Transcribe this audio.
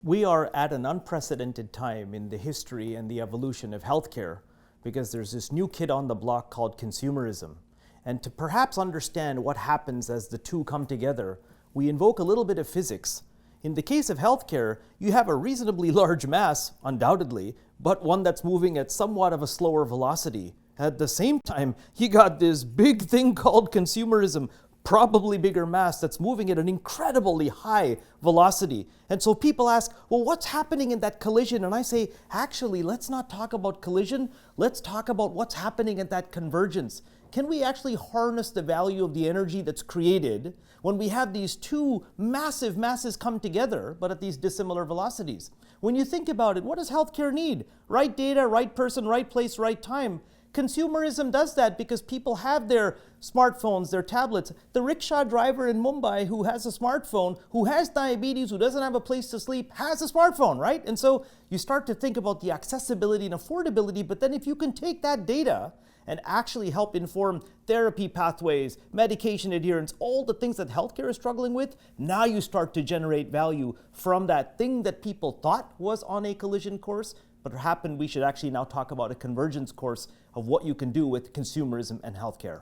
We are at an unprecedented time in the history and the evolution of healthcare because there's this new kid on the block called consumerism. And to perhaps understand what happens as the two come together, we invoke a little bit of physics. In the case of healthcare, you have a reasonably large mass, undoubtedly, but one that's moving at somewhat of a slower velocity. At the same time, you got this big thing called consumerism, probably bigger mass that's moving at an incredibly high velocity. And so people ask, well, what's happening in that collision? And I say, actually, let's not talk about collision. Let's talk about what's happening at that convergence. Can we actually harness the value of the energy that's created when we have these two massive masses come together, but at these dissimilar velocities? When you think about it, what does healthcare need? Right data, right person, right place, right time. Consumerism does that because people have their smartphones, their tablets. The rickshaw driver in Mumbai who has a smartphone, who has diabetes, who doesn't have a place to sleep, has a smartphone, right? And so you start to think about the accessibility and affordability, but then if you can take that data and actually help inform therapy pathways, medication adherence, all the things that healthcare is struggling with, now you start to generate value from that thing that people thought was on a collision course, but we should actually now talk about a convergence course of what you can do with consumerism and healthcare.